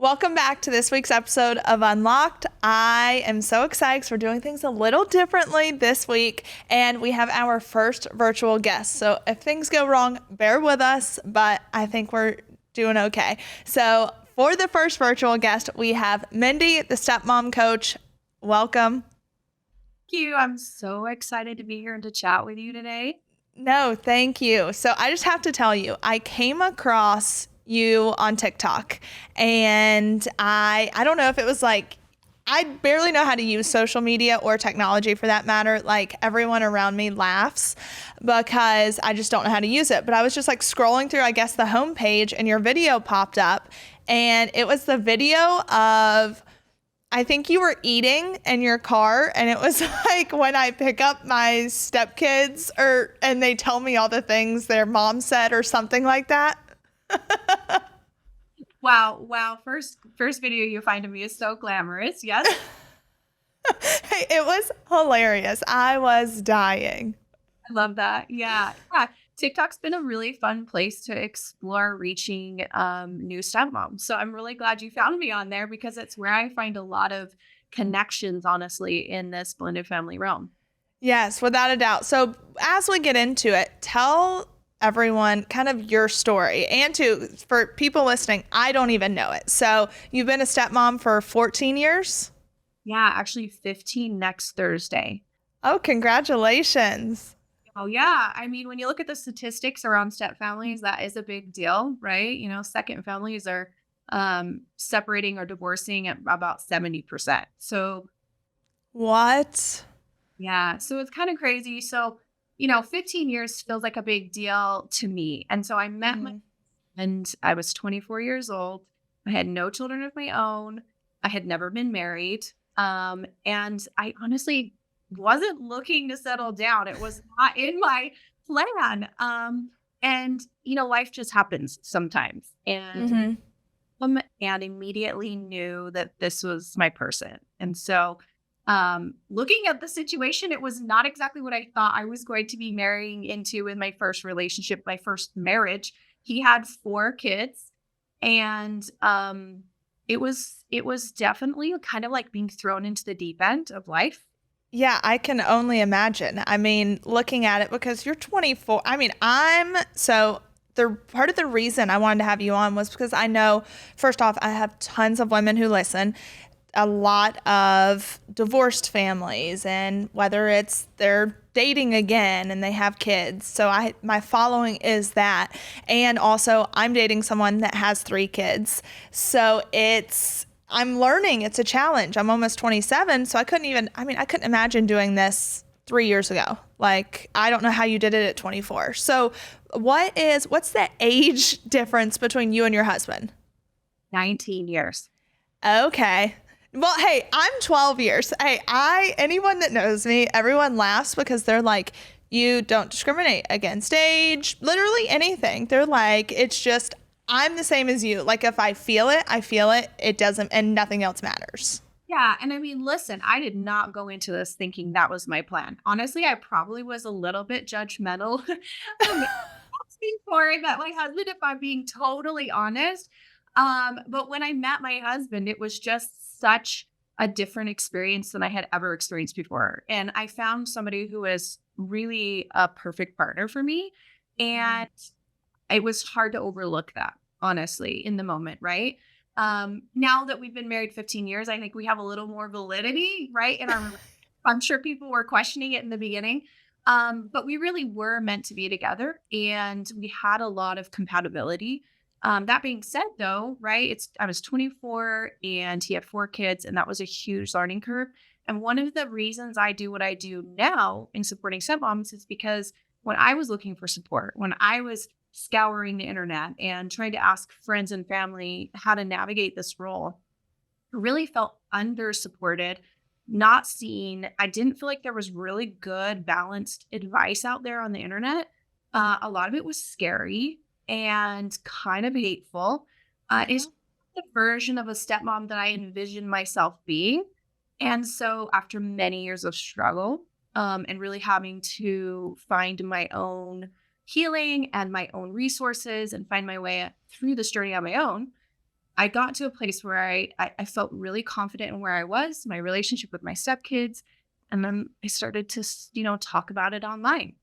Welcome back to this week's episode of Unlocked. I am so excited because we're doing things a little differently this week, and we have our first virtual guest. So if things go wrong, bear with us, but I think we're doing okay. So for the first virtual guest, we have Mindy, the Stepmom Coach. Welcome. Thank you. I'm so excited to be here and to chat with you today. No, thank you. So I just have to tell you, I came across you on TikTok, and I don't know if it was like, I barely know how to use social media or technology for that matter. Like, everyone around me laughs because I just don't know how to use it. But I was just like scrolling through, I guess, the homepage, and your video popped up, and it was the video of, I think you were eating in your car, and it was like when I pick up my stepkids and they tell me all the things their mom said or something like that. Wow. First video you find of me is so glamorous. Yes. Hey, it was hilarious. I was dying. I love that. Yeah. TikTok's been a really fun place to explore reaching new stepmoms. So I'm really glad you found me on there because it's where I find a lot of connections, honestly, in this blended family realm. Yes, without a doubt. So as we get into it, tell everyone kind of your story. And for people listening, I don't even know it. So you've been a stepmom for 14 years? Yeah, actually 15 next Thursday. Oh, congratulations. Oh, yeah. I mean, when you look at the statistics around step families, that is a big deal, right? Second families are separating or divorcing at about 70%. So, What? yeah. So it's kind of crazy. So, 15 years feels like a big deal to me. And so I met my and I was 24 years old. I had no children of my own. I had never been married. And I honestly wasn't looking to settle down. It was not in my plan. Life just happens sometimes. And immediately knew that this was my person. And so looking at the situation, it was not exactly what I thought I was going to be marrying into in my first relationship, my first marriage. He had 4 kids, and it was definitely kind of like being thrown into the deep end of life. Yeah, I can only imagine. I mean, looking at it, because you're 24. I mean, the part of the reason I wanted to have you on was because I know, first off, I have tons of women who listen, a lot of divorced families, and whether it's they're dating again and they have kids. So my following is that. And also I'm dating someone that has 3 kids. So I'm learning. It's a challenge. I'm almost 27. So I couldn't imagine doing this 3 years ago. Like, I don't know how you did it at 24. So what's the age difference between you and your husband? 19 years. Okay. Well, hey, I'm 12 years. Hey, anyone that knows me, everyone laughs because they're like, you don't discriminate against age, literally anything. They're like, it's just, I'm the same as you. Like, if I feel it, I feel it. It doesn't, and nothing else matters. Yeah. And I mean, listen, I did not go into this thinking that was my plan. Honestly, I probably was a little bit judgmental before I met my husband, if I'm being totally honest. But when I met my husband, it was just such a different experience than I had ever experienced before. And I found somebody who was really a perfect partner for me. And it was hard to overlook that, honestly, in the moment, right? Now that we've been married 15 years, I think we have a little more validity, right? I'm sure people were questioning it in the beginning. But we really were meant to be together, and we had a lot of compatibility. That being said, though, right, I was 24 and he had 4 kids, and that was a huge learning curve. And one of the reasons I do what I do now in supporting stepmoms is because when I was looking for support, when I was scouring the internet and trying to ask friends and family how to navigate this role, I really felt under supported, not seen. I didn't feel like there was really good, balanced advice out there on the internet. A lot of it was scary and kind of hateful. It's the version of a stepmom that I envisioned myself being. And so after many years of struggle, and really having to find my own healing and my own resources and find my way through this journey on my own, I got to a place where I felt really confident in where I was, my relationship with my stepkids. And then I started to, talk about it online.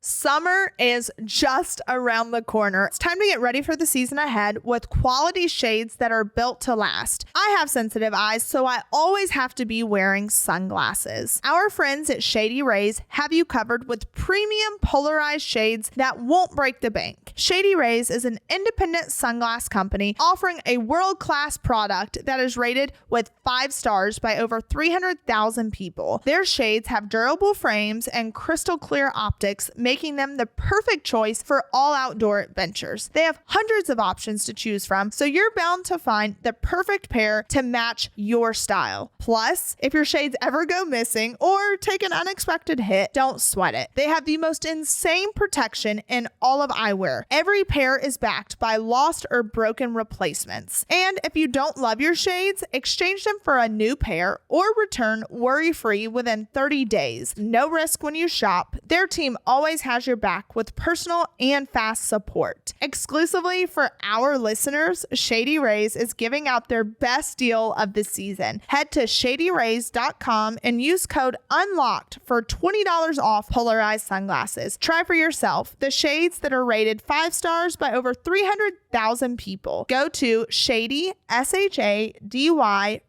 Summer is just around the corner. It's time to get ready for the season ahead with quality shades that are built to last. I have sensitive eyes, so I always have to be wearing sunglasses. Our friends at Shady Rays have you covered with premium polarized shades that won't break the bank. Shady Rays is an independent sunglass company offering a world-class product that is rated with 5 stars by over 300,000 people. Their shades have durable frames and crystal clear optics, making them the perfect choice for all outdoor adventures. They have hundreds of options to choose from, so you're bound to find the perfect pair to match your style. Plus, if your shades ever go missing or take an unexpected hit, don't sweat it. They have the most insane protection in all of eyewear. Every pair is backed by lost or broken replacements. And if you don't love your shades, exchange them for a new pair or return worry-free within 30 days. No risk when you shop. Their team always has your back with personal and fast support. Exclusively for our listeners, Shady Rays is giving out their best deal of the season. Head to shadyrays.com and use code UNLOCKED for $20 off polarized sunglasses. Try for yourself the shades that are rated 5 stars by over 300,000 people. Go to shady, SHADY,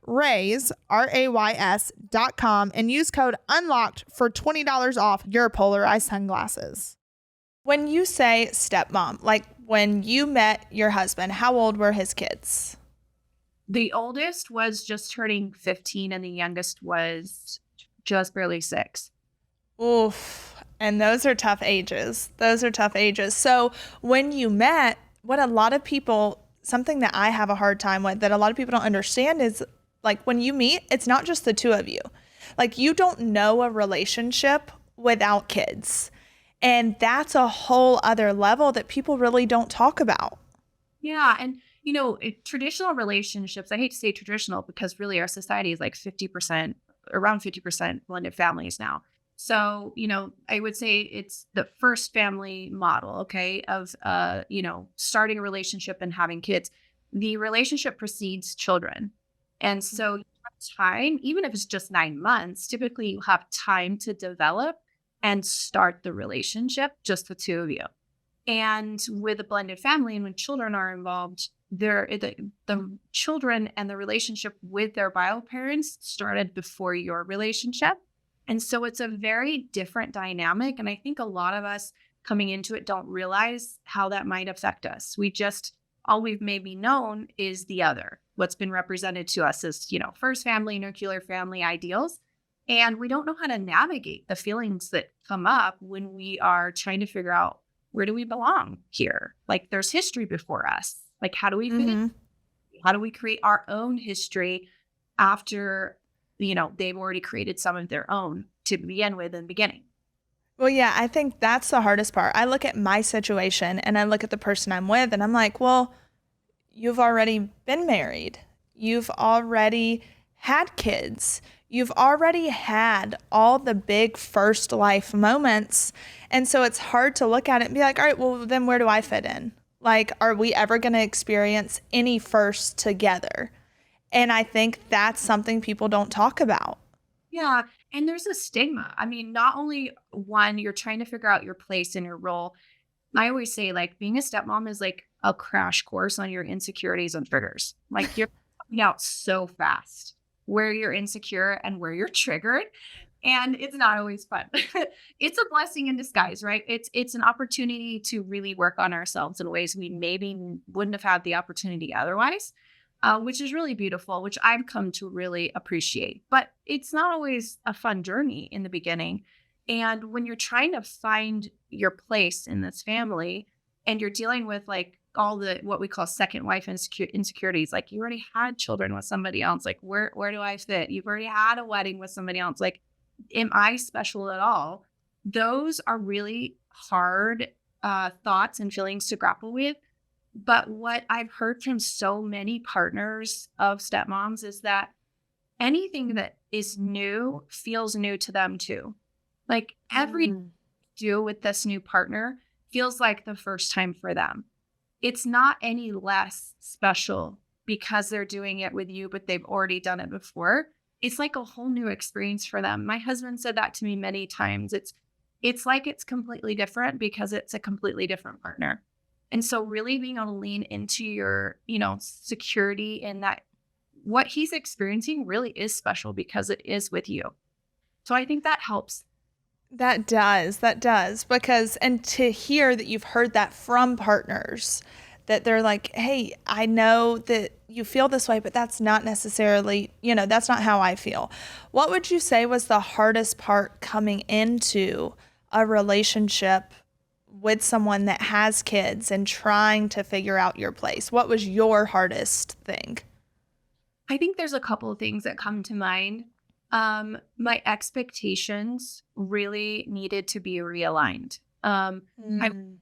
Rays, RAYS.com and use code UNLOCKED for $20 off your polarized sunglasses. When you say stepmom, like when you met your husband, how old were his kids? The oldest was just turning 15 and the youngest was just barely 6. Oof. And those are tough ages. So when you met, what a lot of people, something that I have a hard time with that a lot of people don't understand is like when you meet, it's not just the two of you. Like you don't know a relationship without kids. And that's a whole other level that people really don't talk about. Yeah. And, traditional relationships, I hate to say traditional because really our society is like 50%, around 50% blended families now. So, I would say it's the first family model, okay, of, starting a relationship and having kids. The relationship precedes children. And so you have time, even if it's just 9 months, typically you have time to develop and start the relationship, just the two of you. And with a blended family and when children are involved, the children and the relationship with their bio parents started before your relationship. And so it's a very different dynamic. And I think a lot of us coming into it don't realize how that might affect us. All we've maybe known is the other. What's been represented to us is, first family, nuclear family ideals. And we don't know how to navigate the feelings that come up when we are trying to figure out where do we belong here? Like there's history before us. Like how do we fit in? How do we create our own history after, they've already created some of their own to begin with in the beginning? Well, yeah, I think that's the hardest part. I look at my situation and I look at the person I'm with and I'm like, well, you've already been married. You've already had kids. You've already had all the big first life moments. And so it's hard to look at it and be like, all right, well, then where do I fit in? Like, are we ever going to experience any firsts together? And I think that's something people don't talk about. Yeah. And there's a stigma. I mean, not only one, you're trying to figure out your place and your role. I always say, like, being a stepmom is like a crash course on your insecurities and triggers. Like, you're finding out so fast where you're insecure and where you're triggered. And it's not always fun. It's a blessing in disguise, right? It's an opportunity to really work on ourselves in ways we maybe wouldn't have had the opportunity otherwise, which is really beautiful, which I've come to really appreciate. But it's not always a fun journey in the beginning. And when you're trying to find your place in this family and you're dealing with like all the what we call second wife insecurities, like you already had children with somebody else, like where do I fit? You've already had a wedding with somebody else, like am I special at all? Those are really hard thoughts and feelings to grapple with. But what I've heard from so many partners of stepmoms is that anything that is new feels new to them too. Like every do with this new partner feels like the first time for them. it's not any less special because they're doing it with you, but they've already done it before. It's like a whole new experience for them. My husband said that to me many times. It's like it's completely different because it's a completely different partner. And so really being able to lean into your, security in that what he's experiencing really is special because it is with you. So I think that helps. That does, because, and to hear that you've heard that from partners, that they're like, hey, I know that you feel this way, but that's not necessarily, that's not how I feel. What would you say was the hardest part coming into a relationship with someone that has kids and trying to figure out your place? What was your hardest thing? I think there's a couple of things that come to mind. My expectations really needed to be realigned. I'm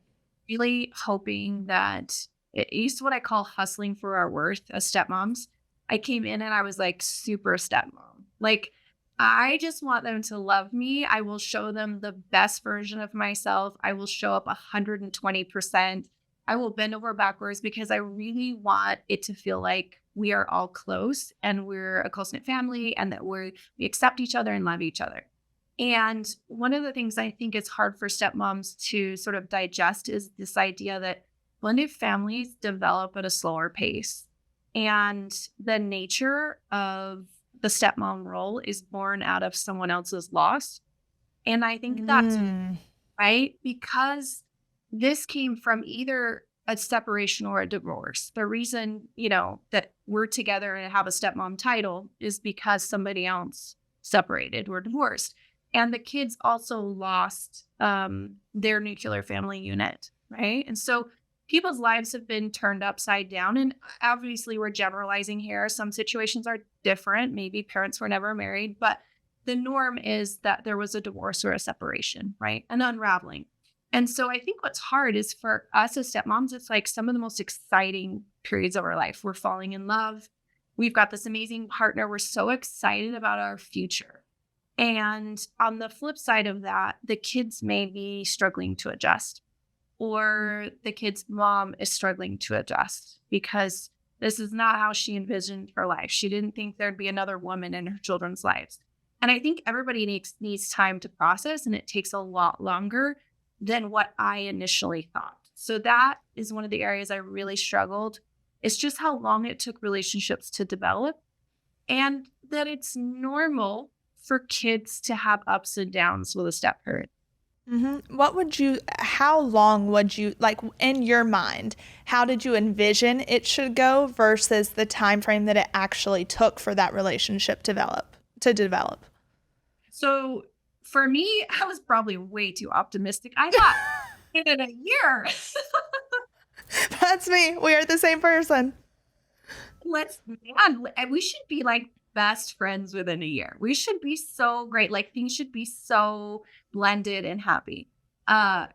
really hoping that it used to what I call hustling for our worth as stepmoms. I came in and I was like super stepmom. Like, I just want them to love me. I will show them the best version of myself. I will show up 120%. I will bend over backwards because I really want it to feel like we are all close and we're a close-knit family and that we accept each other and love each other. And one of the things I think is hard for stepmoms to sort of digest is this idea that blended families develop at a slower pace. And the nature of the stepmom role is born out of someone else's loss. And I think that's right, because this came from either a separation or a divorce. The reason, that we're together and have a stepmom title is because somebody else separated or divorced. And the kids also lost their nuclear family unit, right? And so people's lives have been turned upside down. And obviously we're generalizing here. Some situations are different. Maybe parents were never married, but the norm is that there was a divorce or a separation, right? An unraveling. And so I think what's hard is for us as stepmoms, it's like some of the most exciting periods of our life. We're falling in love. We've got this amazing partner. We're so excited about our future. And on the flip side of that, the kids may be struggling to adjust, or the kid's mom is struggling to adjust because this is not how she envisioned her life. She didn't think there'd be another woman in her children's lives. And I think everybody needs time to process, and it takes a lot longer than what I initially thought. So that is one of the areas I really struggled. It's just how long it took relationships to develop, and that it's normal for kids to have ups and downs with a step parent. How long would you, like, in your mind, how did you envision it should go versus the time frame that it actually took for that relationship to develop? So for me, I was probably way too optimistic. I thought in a year. That's me. We are the same person. We should be like best friends within a year. We should be so great. Like things should be so blended and happy.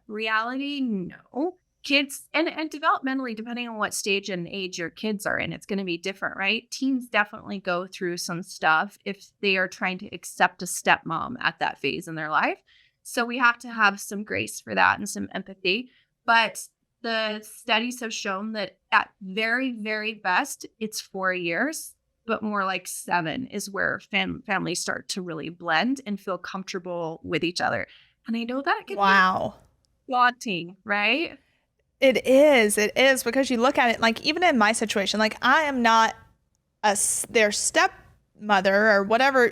Reality, no. Kids and developmentally, depending on what stage and age your kids are in, it's going to be different, right? Teens definitely go through some stuff if they are trying to accept a stepmom at that phase in their life. So we have to have some grace for that and some empathy. But the studies have shown that at very, very best, it's 4 years, but more like 7 is where families start to really blend and feel comfortable with each other. And I know that can be daunting, right? It is because you look at it, like, even in my situation, like, I am not their stepmother or whatever,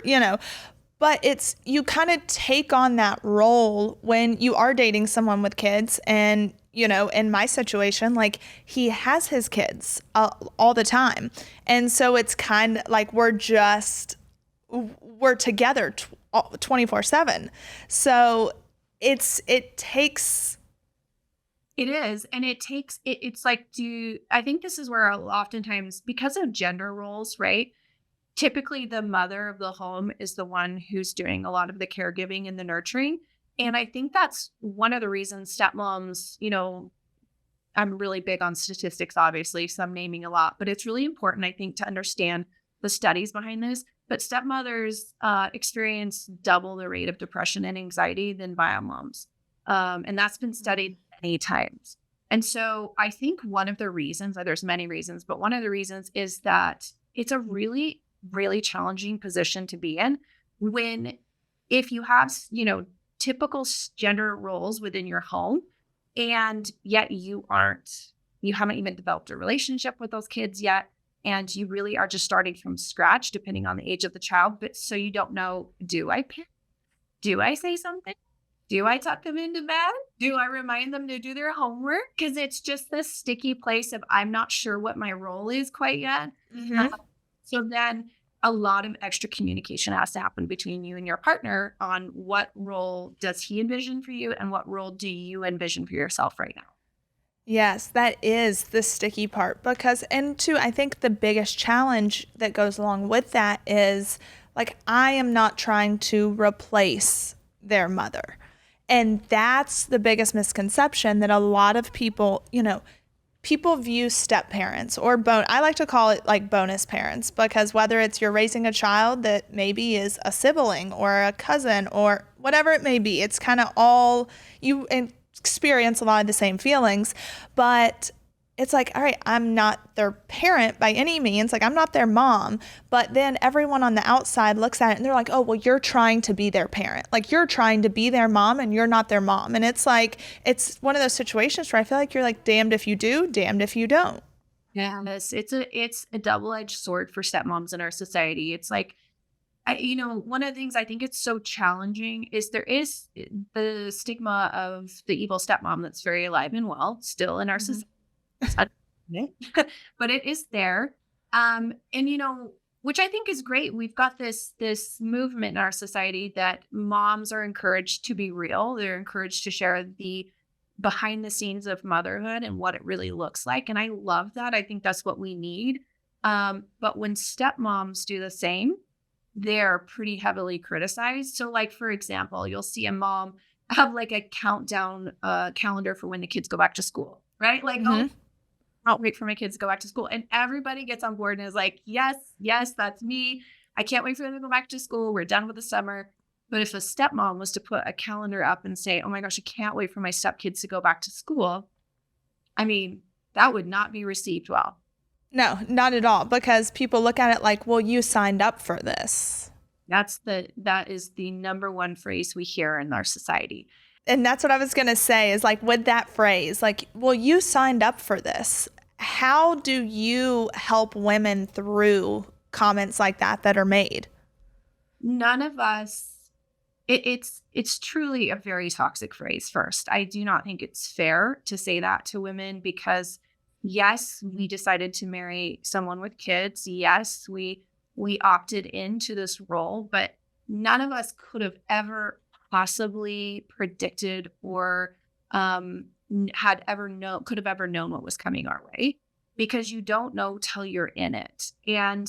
but it's, you kind of take on that role when you are dating someone with kids. And, in my situation, like, he has his kids all the time. And so it's kind of like we're together 24/7. So it takes. It is. And it takes, it's like, I think this is where oftentimes, because of gender roles, right? Typically the mother of the home is the one who's doing a lot of the caregiving and the nurturing. And I think that's one of the reasons stepmoms, I'm really big on statistics, obviously, so I'm naming a lot, but it's really important, I think, to understand the studies behind this. But stepmothers experience double the rate of depression and anxiety than bio moms. And that's been studied many times. And so I think one of the reasons, there's many reasons, but one of the reasons is that it's a really, really challenging position to be in when, if you have, typical gender roles within your home, and yet you haven't even developed a relationship with those kids yet. And you really are just starting from scratch, depending on the age of the child. But so you don't know, do I pick? Do I say something? Do I tuck them into bed? Do I remind them to do their homework? Because it's just this sticky place of I'm not sure what my role is quite yet. Mm-hmm. So then a lot of extra communication has to happen between you and your partner on what role does he envision for you and what role do you envision for yourself right now. Yes, that is the sticky part because, and two, I think the biggest challenge that goes along with that is like, I am not trying to replace their mother. And that's the biggest misconception that a lot of people, people view step parents or I like to call it like bonus parents, because whether it's you're raising a child that maybe is a sibling or a cousin or whatever it may be, it's kind of all you experience a lot of the same feelings, but it's like, all right, I'm not their parent by any means. Like, I'm not their mom. But then everyone on the outside looks at it and they're like, oh, well, you're trying to be their parent. Like, you're trying to be their mom and you're not their mom. And it's like, it's one of those situations where I feel like you're like, damned if you do, damned if you don't. Yeah, it's a double-edged sword for stepmoms in our society. It's like, one of the things I think it's so challenging is there is the stigma of the evil stepmom that's very alive and well still in our society. But it is there. And which I think is great. We've got this movement in our society that moms are encouraged to be real. They're encouraged to share the behind the scenes of motherhood and what it really looks like. And I love that. I think that's what we need. But when stepmoms do the same, they're pretty heavily criticized. So like, for example, you'll see a mom have like a countdown calendar for when the kids go back to school, right? Like, oh, I'll wait for my kids to go back to school. And everybody gets on board and is like, yes, that's me. I can't wait for them to go back to school. We're done with the summer. But if a stepmom was to put a calendar up and say, oh my gosh, I can't wait for my stepkids to go back to school, I mean, that would not be received well. No, not at all. Because people look at it like, well, you signed up for this. That is the number one phrase we hear in our society. And that's what I was going to say is like with that phrase, like, well, you signed up for this. How do you help women through comments like that are made? None of us, it's truly a very toxic phrase first. I do not think it's fair to say that to women because yes, we decided to marry someone with kids. Yes, we opted into this role, but none of us could have ever possibly predicted or could have ever known what was coming our way, because you don't know till you're in it. And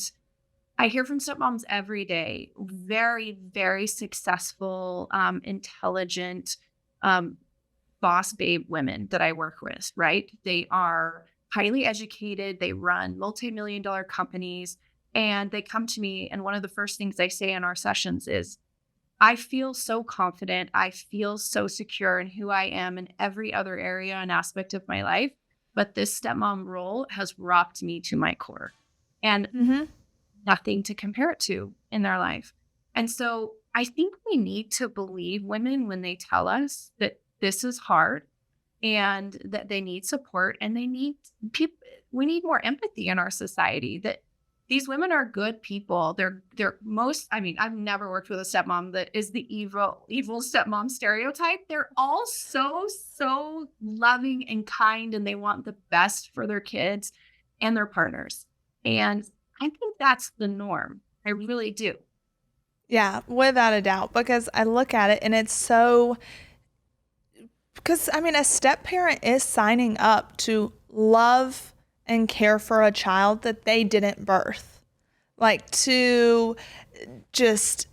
I hear from stepmoms every day, very, very successful, intelligent, boss babe women that I work with, right? They are highly educated. They run multi-million-dollar companies, and they come to me. And one of the first things I say in our sessions is, I feel so confident. I feel so secure in who I am in every other area and aspect of my life. But this stepmom role has rocked me to my core and nothing to compare it to in their life. And so I think we need to believe women when they tell us that this is hard and that they need support and they need people. We need more empathy in our society, that these women are good people. I've never worked with a stepmom that is the evil stepmom stereotype. They're all so loving and kind, and they want the best for their kids and their partners. And I think that's the norm. I really do. Yeah, without a doubt, because I look at it and it's because a step parent is signing up to love and care for a child that they didn't birth. Like to just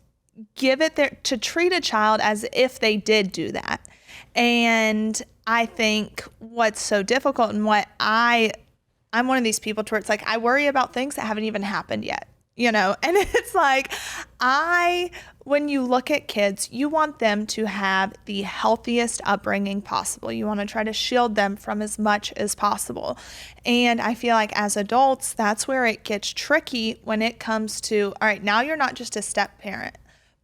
give it there, to treat a child as if they did do that. And I think what's so difficult and I'm one of these people to where it's like, I worry about things that haven't even happened yet. And it's like, when you look at kids, you want them to have the healthiest upbringing possible. You want to try to shield them from as much as possible. And I feel like as adults, that's where it gets tricky when it comes to, all right, now you're not just a step parent,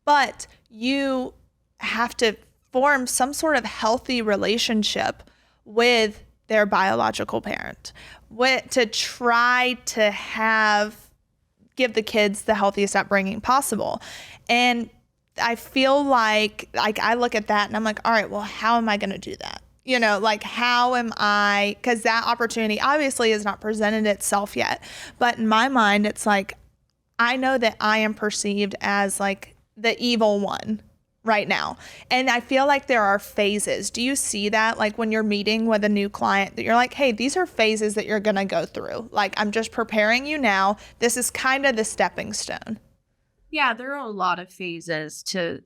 but you have to form some sort of healthy relationship with their biological parent, to try to give the kids the healthiest upbringing possible. And I feel like I look at that and I'm like, all right, well, how am I going to do that? How am I, because that opportunity obviously has not presented itself yet. But in my mind, it's like, I know that I am perceived as like the evil one right now. And I feel like there are phases. Do you see that? Like when you're meeting with a new client that you're like, hey, these are phases that you're going to go through. Like, I'm just preparing you now. This is kind of the stepping stone. Yeah, there are a lot of phases to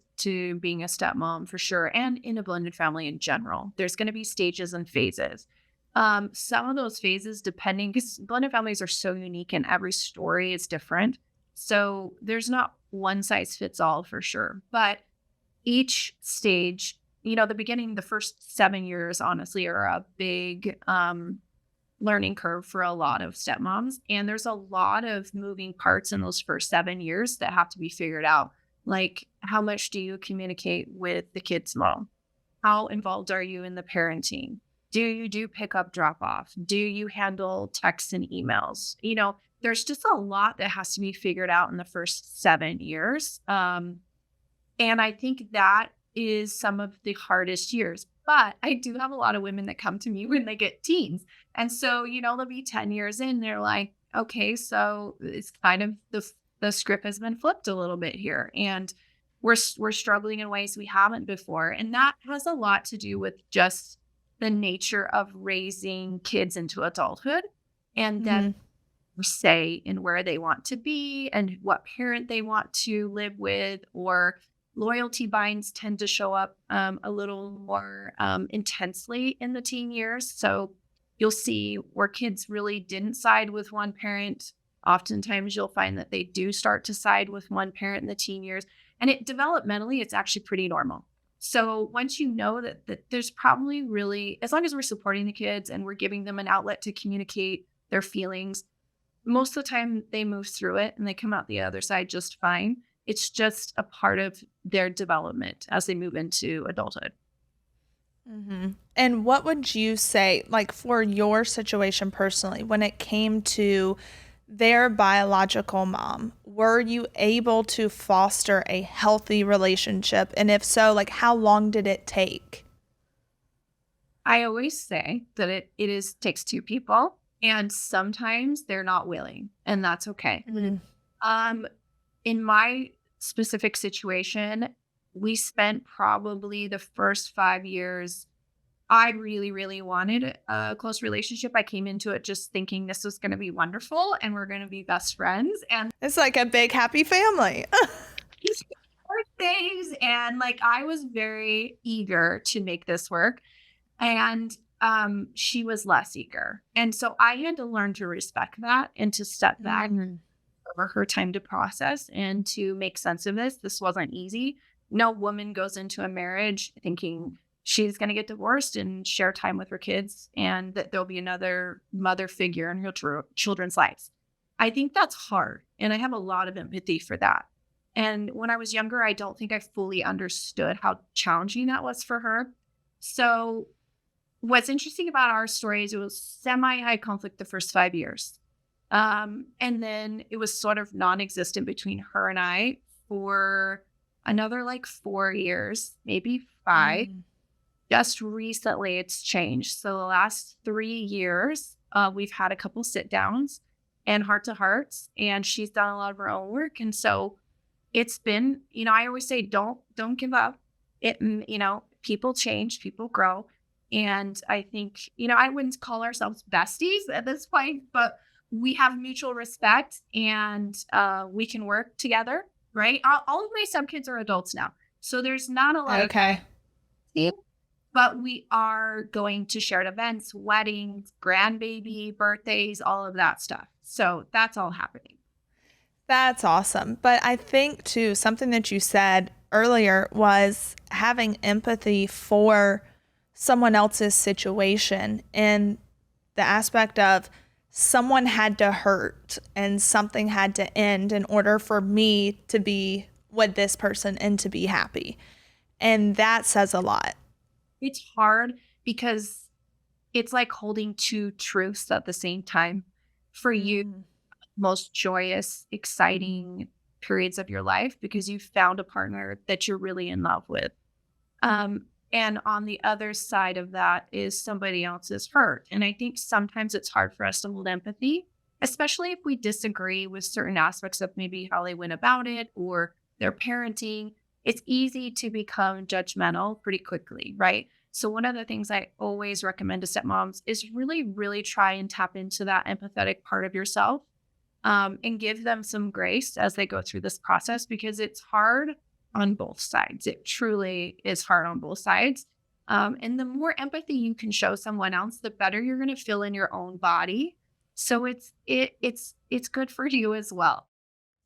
being a stepmom for sure. And in a blended family in general, there's going to be stages and phases. Some of those phases, depending, because blended families are so unique and every story is different. So there's not one size fits all for sure. But each stage, the beginning, the first 7 years, honestly, are a big learning curve for a lot of stepmoms. And there's a lot of moving parts in those first 7 years that have to be figured out. Like, how much do you communicate with the kid's mom? How involved are you in the parenting? Do you do pickup drop off? Do you handle texts and emails? There's just a lot that has to be figured out in the first 7 years. And I think that is some of the hardest years. But I do have a lot of women that come to me when they get teens. And so, they'll be 10 years in. They're like, okay, so it's kind of the script has been flipped a little bit here. And we're struggling in ways we haven't before. And that has a lot to do with just the nature of raising kids into adulthood and then say in where they want to be and what parent they want to live with, or loyalty binds tend to show up a little more intensely in the teen years. So you'll see where kids really didn't side with one parent. Oftentimes you'll find that they do start to side with one parent in the teen years. And developmentally, it's actually pretty normal. So once you know that there's probably really, as long as we're supporting the kids and we're giving them an outlet to communicate their feelings, most of the time they move through it and they come out the other side just fine. It's just a part of their development as they move into adulthood. Mm-hmm. And what would you say, like for your situation personally, when it came to their biological mom, were you able to foster a healthy relationship? And if so, like how long did it take? I always say that it takes two people, and sometimes they're not willing, and that's okay. Mm-hmm. In my specific situation, we spent probably the first 5 years. I really, really wanted a close relationship. I came into it just thinking this was going to be wonderful and we're going to be best friends. And it's like a big happy family. Birthdays, and like I was very eager to make this work, and she was less eager. And so I had to learn to respect that and to step back over her time to process and to make sense of this. This wasn't easy. No woman goes into a marriage thinking she's going to get divorced and share time with her kids and that there'll be another mother figure in her children's lives. I think that's hard. And I have a lot of empathy for that. And when I was younger, I don't think I fully understood how challenging that was for her. So what's interesting about our story is it was semi-high conflict the first 5 years. And then it was sort of non-existent between her and I for another like 4 years, maybe 5. Just recently it's changed. So the last 3 years, we've had a couple sit downs and heart to hearts, and she's done a lot of her own work. And so it's been, I always say, don't give up. People change, people grow. And I think, I wouldn't call ourselves besties at this point, but we have mutual respect and we can work together, right? All of my stepkids are adults now. So there's not a lot of, but we are going to shared events, weddings, grandbaby, birthdays, all of that stuff. So that's all happening. That's awesome. But I think too, something that you said earlier was having empathy for someone else's situation and the aspect of someone had to hurt and something had to end in order for me to be with this person and to be happy. And that says a lot. It's hard because it's like holding two truths at the same time. For you, Mm. most joyous, exciting periods of your life because you found a partner that you're really in love with. And on the other side of that is somebody else's hurt. And I think sometimes it's hard for us to hold empathy, especially if we disagree with certain aspects of maybe how they went about it or their parenting. It's easy to become judgmental pretty quickly, right? So, one of the things I always recommend to stepmoms is really, really try and tap into that empathetic part of yourself, and give them some grace as they go through this process because it's hard on both sides. It truly is hard on both sides. And the more empathy you can show someone else, the better you're going to feel in your own body. So it's good for you as well.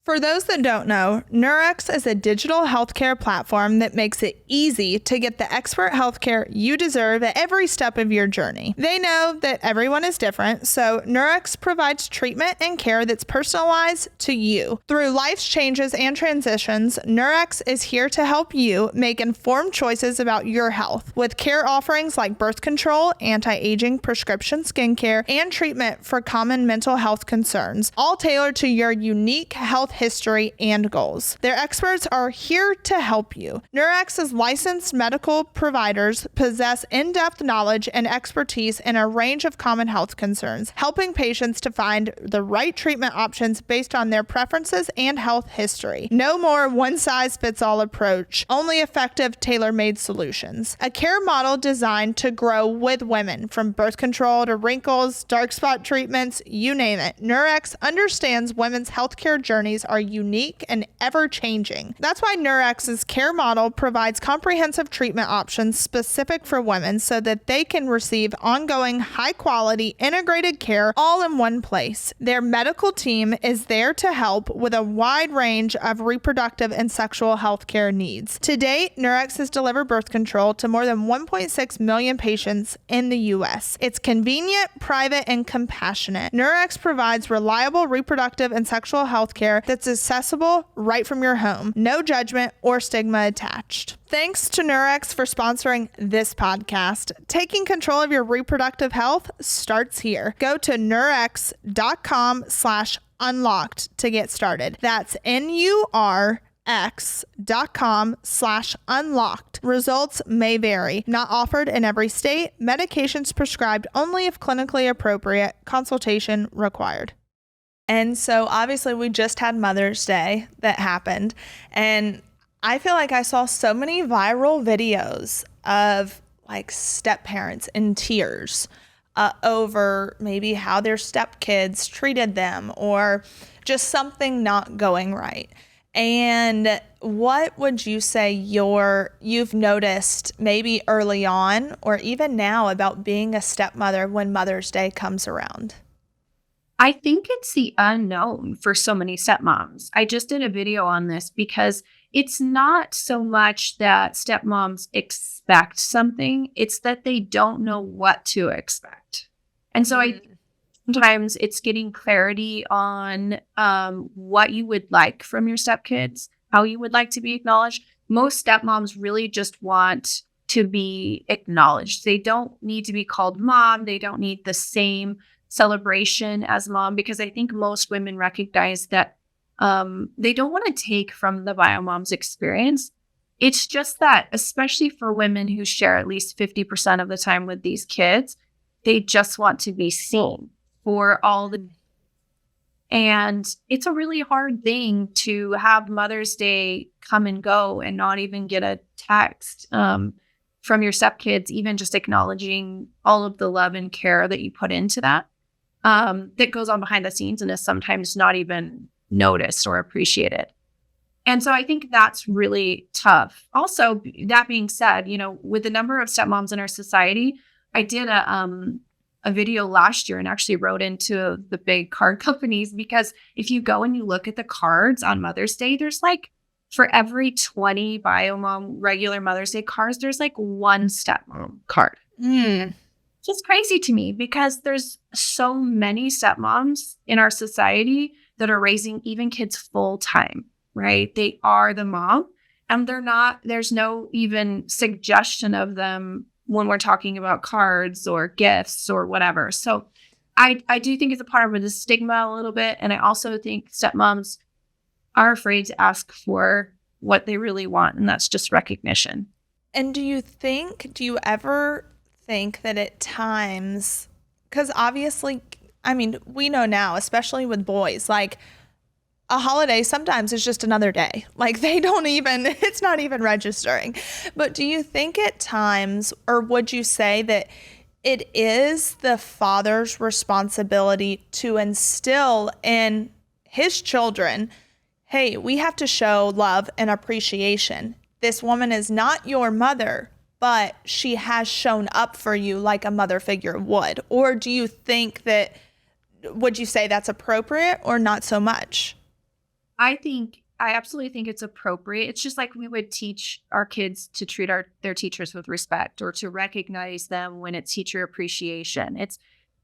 For those that don't know, Nurex is a digital healthcare platform that makes it easy to get the expert healthcare you deserve at every step of your journey. They know that everyone is different, so Nurex provides treatment and care that's personalized to you. Through life's changes and transitions, Nurex is here to help you make informed choices about your health, with care offerings like birth control, anti-aging, prescription skincare, and treatment for common mental health concerns, all tailored to your unique health history and goals. Their experts are here to help you. Nurex's licensed medical providers possess in-depth knowledge and expertise in a range of common health concerns, helping patients to find the right treatment options based on their preferences and health history. No more one-size-fits-all approach, only effective tailor-made solutions. A care model designed to grow with women, from birth control to wrinkles, dark spot treatments, you name it. Nurex understands women's healthcare journeys are unique and ever-changing. That's why Nurex's care model provides comprehensive treatment options specific for women so that they can receive ongoing, high-quality, integrated care all in one place. Their medical team is there to help with a wide range of reproductive and sexual health care needs. To date, Nurex has delivered birth control to more than 1.6 million patients in the U.S. It's convenient, private, and compassionate. Nurex provides reliable reproductive and sexual health care that's accessible right from your home. No judgment or stigma attached. Thanks to Nurex for sponsoring this podcast. Taking control of your reproductive health starts here. Go to nurex.com/unlocked to get started. That's NURX.com/unlocked. Results may vary. Not offered in every state. Medications prescribed only if clinically appropriate. Consultation required. And so obviously we just had Mother's Day that happened. And I feel like I saw so many viral videos of like step parents in tears over maybe how their stepkids treated them or just something not going right. And what would you say you've noticed maybe early on or even now about being a stepmother when Mother's Day comes around? I think it's the unknown for so many stepmoms. I just did a video on this because it's not so much that stepmoms expect something, it's that they don't know what to expect. And so I sometimes it's getting clarity on what you would like from your stepkids, how you would like to be acknowledged. Most stepmoms really just want to be acknowledged. They don't need to be called mom. They don't need the same celebration as mom, because I think most women recognize that they don't want to take from the bio mom's experience. It's just that, especially for women who share at least 50% of the time with these kids, they just want to be seen for all the. And it's a really hard thing to have Mother's Day come and go and not even get a text from your stepkids, even just acknowledging all of the love and care that you put into that. That goes on behind the scenes and is sometimes not even noticed or appreciated. And so I think that's really tough. Also, that being said, with the number of stepmoms in our society, I did a a video last year and actually wrote into the big card companies, because if you go and you look at the cards on Mother's Day, there's like, for every 20 bio mom regular Mother's Day cards, there's like one stepmom card. Mm. Just crazy to me, because there's so many stepmoms in our society that are raising even kids full time, right? They are the mom, and there's no even suggestion of them when we're talking about cards or gifts or whatever. So I do think it's a part of the stigma a little bit. And I also think stepmoms are afraid to ask for what they really want, and that's just recognition. And do you ever think that at times, because obviously, I mean, we know now, especially with boys, like a holiday sometimes is just another day. Like they don't even, it's not even registering. But do you think at times, or would you say that it is the father's responsibility to instill in his children, hey, we have to show love and appreciation. This woman is not your mother, but she has shown up for you like a mother figure would? Or do you think that, would you say that's appropriate or not so much? I absolutely think it's appropriate. It's just like we would teach our kids to treat their teachers with respect, or to recognize them when it's teacher appreciation.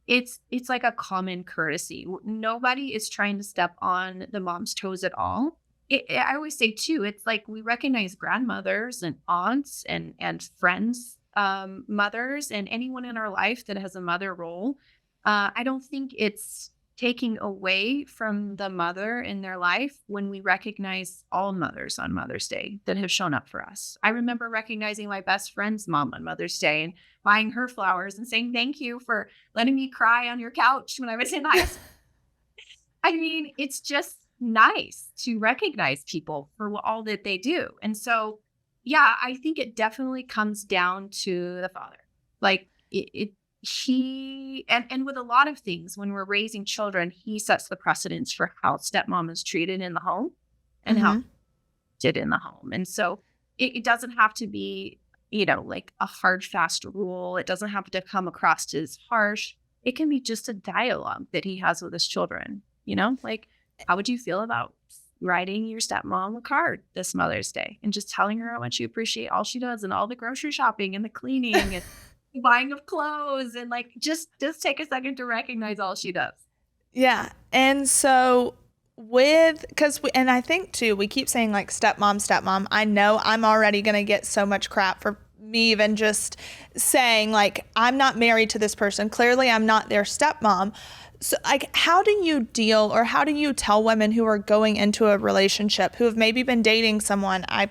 It's like a common courtesy. Nobody is trying to step on the mom's toes at all. I always say too, it's like we recognize grandmothers and aunts and friends, mothers, and anyone in our life that has a mother role. I don't think it's taking away from the mother in their life when we recognize all mothers on Mother's Day that have shown up for us. I remember recognizing my best friend's mom on Mother's Day and buying her flowers and saying, thank you for letting me cry on your couch when I was in high school. I mean, it's just nice to recognize people for all that they do. And so, yeah, I think it definitely comes down to the father. Like and with a lot of things, when we're raising children, he sets the precedence for how stepmom is treated in the home and how did in the home. And so it doesn't have to be, like a hard, fast rule. It doesn't have to come across as harsh. It can be just a dialogue that he has with his children, like, how would you feel about writing your stepmom a card this Mother's Day and just telling her how much you appreciate all she does and all the grocery shopping and the cleaning and buying of clothes, and like just take a second to recognize all she does. Yeah. And so and I think too, we keep saying like stepmom. I know I'm already going to get so much crap for me even just saying like, I'm not married to this person. Clearly I'm not their stepmom. So like, how do you deal, or how do you tell women who are going into a relationship, who have maybe been dating someone, I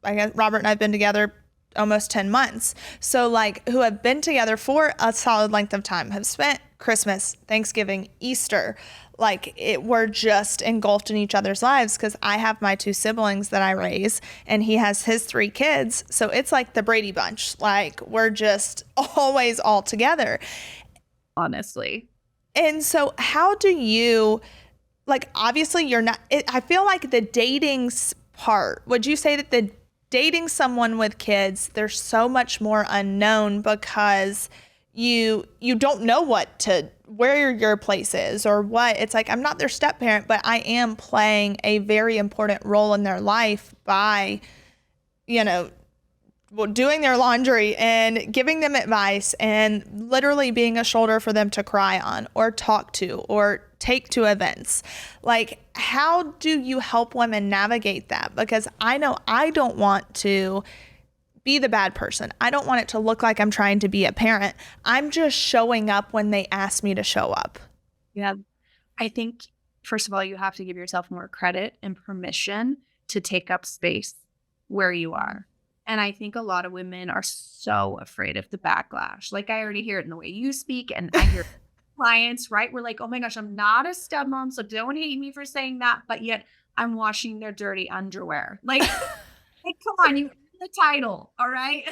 guess Robert and I have been together almost 10 months. So like, who have been together for a solid length of time, have spent Christmas, Thanksgiving, Easter, like we're just engulfed in each other's lives, because I have my 2 siblings that I raise and he has his 3 kids. So it's like the Brady Bunch. Like we're just always all together. Honestly. And so how do you, like, obviously you're not, I feel like the dating part, would you say that the dating someone with kids, there's so much more unknown, because you don't know where your place is or what. It's like, I'm not their step parent, but I am playing a very important role in their life by, doing their laundry and giving them advice and literally being a shoulder for them to cry on or talk to or take to events. Like, how do you help women navigate that? Because I know I don't want to be the bad person. I don't want it to look like I'm trying to be a parent. I'm just showing up when they ask me to show up. Yeah. I think, first of all, you have to give yourself more credit and permission to take up space where you are. And I think a lot of women are so afraid of the backlash. Like, I already hear it in the way you speak, and I hear clients, right? We're like, oh my gosh, I'm not a stepmom, so don't hate me for saying that. But yet I'm washing their dirty underwear. Like come on, you have the title. All right.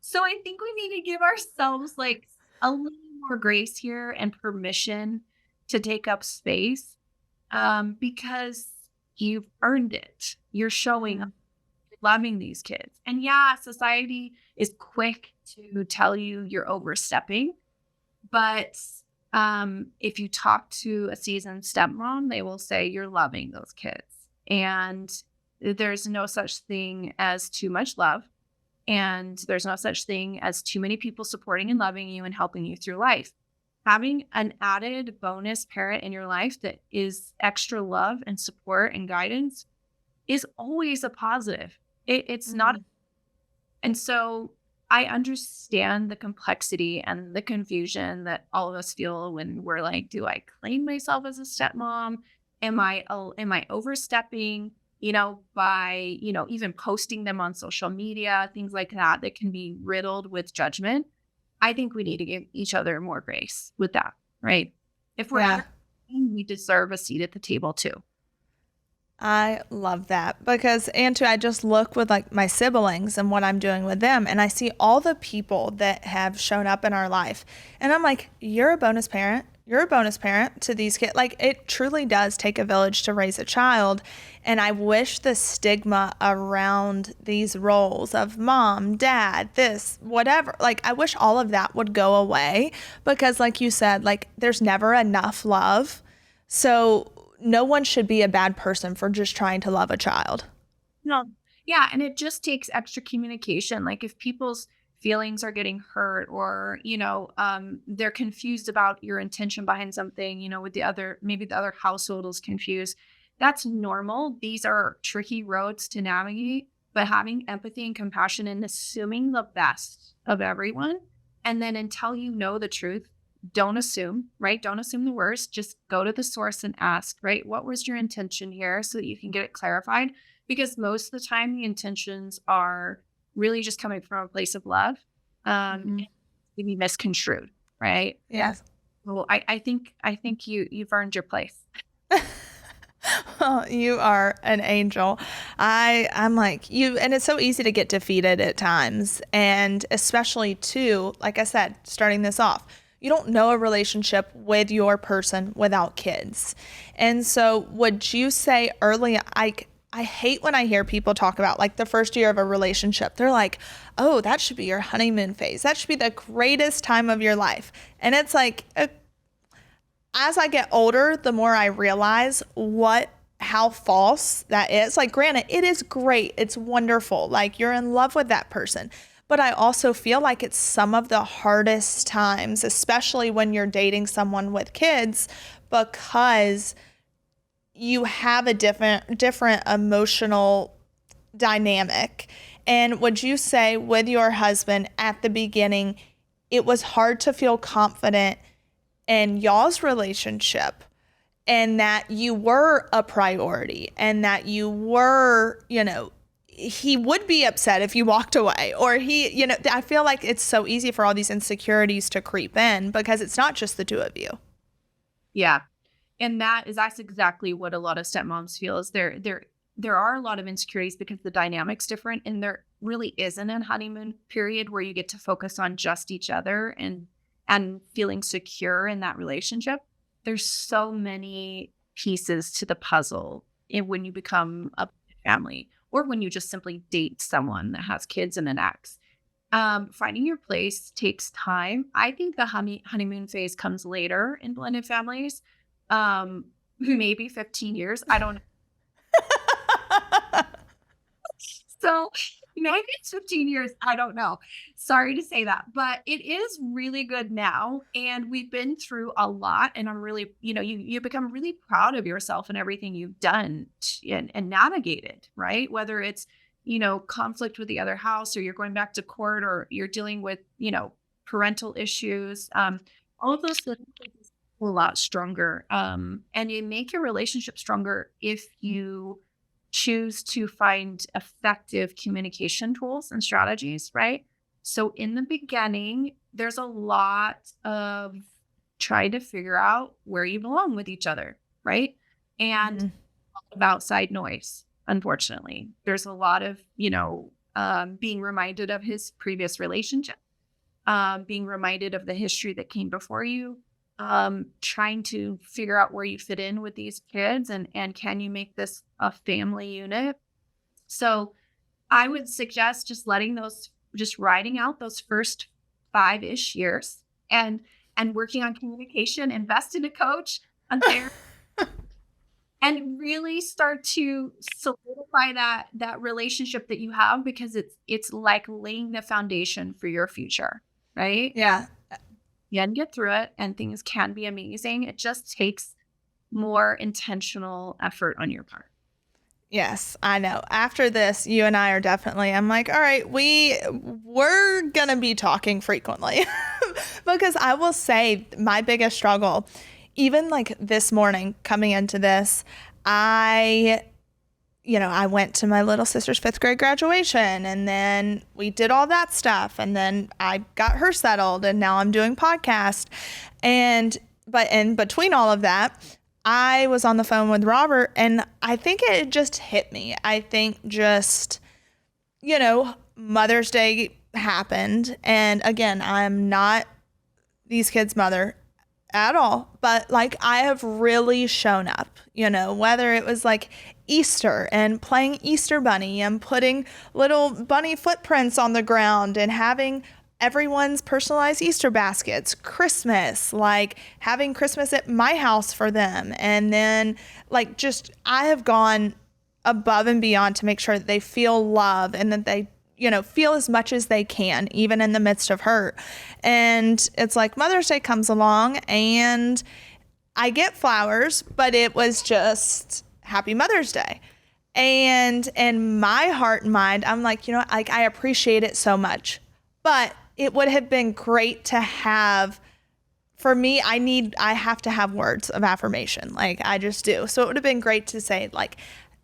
So I think we need to give ourselves like a little more grace here and permission to take up space, because you've earned it. You're showing up, loving these kids. And yeah, society is quick to tell you you're overstepping, But if you talk to a seasoned stepmom, they will say you're loving those kids. And there's no such thing as too much love. And there's no such thing as too many people supporting and loving you and helping you through life. Having an added bonus parent in your life that is extra love and support and guidance is always a positive. It's not. And so I understand the complexity and the confusion that all of us feel when we're like, do I claim myself as a stepmom? Am I overstepping, by, even posting them on social media, things like that can be riddled with judgment. I think we need to give each other more grace with that, right? If we're ever, we deserve a seat at the table too. I love that because, and too, I just look with like my siblings and what I'm doing with them, and I see all the people that have shown up in our life, and I'm like, you're a bonus parent. You're a bonus parent to these kids. Like, it truly does take a village to raise a child. And I wish the stigma around these roles of mom, dad, this, whatever, like, I wish all of that would go away because, like you said, like, there's never enough love. So no one should be a bad person for just trying to love a child. No. Yeah. And it just takes extra communication. Like, if people's feelings are getting hurt or, they're confused about your intention behind something, with maybe the other household is confused. That's normal. These are tricky roads to navigate, but having empathy and compassion and assuming the best of everyone. And then until you know the truth, don't assume, right? Don't assume the worst. Just go to the source and ask, right? What was your intention here so that you can get it clarified? Because most of the time the intentions are really just coming from a place of love, can be misconstrued, right? Yes. Well, I think you've earned your place. Well, you are an angel. I'm like you, and it's so easy to get defeated at times, and especially too, like I said, starting this off, you don't know a relationship with your person without kids, and so would you say early, I hate when I hear people talk about like the first year of a relationship. They're like, oh, that should be your honeymoon phase. That should be the greatest time of your life. And it's like, as I get older, the more I realize how false that is. Like, granted, it is great. It's wonderful. Like, you're in love with that person. But I also feel like it's some of the hardest times, especially when you're dating someone with kids, because you have a different emotional dynamic. And would you say with your husband at the beginning, it was hard to feel confident in y'all's relationship and that you were a priority and that you were, he would be upset if you walked away or I feel like it's so easy for all these insecurities to creep in because it's not just the two of you. Yeah. And that's exactly what a lot of stepmoms feel is there are a lot of insecurities because the dynamic's different and there really isn't a honeymoon period where you get to focus on just each other and feeling secure in that relationship. There's so many pieces to the puzzle when you become a family or when you just simply date someone that has kids and an ex. Finding your place takes time. I think the honeymoon phase comes later in blended families. Maybe 15 years. I don't know. So maybe it's 15 years. I don't know. Sorry to say that, but it is really good now. And we've been through a lot and I'm really, you become really proud of yourself and everything you've done and navigated, right? Whether it's, conflict with the other house or you're going back to court or you're dealing with, parental issues, all of those things a lot stronger. And you make your relationship stronger if you choose to find effective communication tools and strategies, right? So in the beginning, there's a lot of trying to figure out where you belong with each other, right? And a lot of outside noise, unfortunately. There's a lot of, being reminded of his previous relationship, being reminded of the history that came before you, trying to figure out where you fit in with these kids and can you make this a family unit? So I would suggest just writing out those first 5-ish years and and working on communication, invest in a coach, a therapist, and really start to solidify that relationship that you have, because it's like laying the foundation for your future, right? Yeah. You can get through it and things can be amazing. It just takes more intentional effort on your part. Yes, I know. After this, you and I are definitely, I'm like, all right, we're gonna be talking frequently. Because I will say my biggest struggle, even like this morning coming into this, I I went to my little sister's 5th grade graduation, and then we did all that stuff, and then I got her settled, and now I'm doing podcast. But in between all of that, I was on the phone with Robert, and I think it just hit me. I think just, Mother's Day happened. And again, I'm not these kids' mother at all, but like I have really shown up, whether it was like Easter and playing Easter bunny and putting little bunny footprints on the ground and having everyone's personalized Easter baskets, Christmas, like having Christmas at my house for them. And then like I have gone above and beyond to make sure that they feel love and that they, feel as much as they can, even in the midst of hurt. And it's like Mother's Day comes along and I get flowers, but it was just Happy Mother's Day. And in my heart and mind, I'm like, like I appreciate it so much, but it would have been great to have, for me, I have to have words of affirmation. Like I just do. So it would have been great to say like,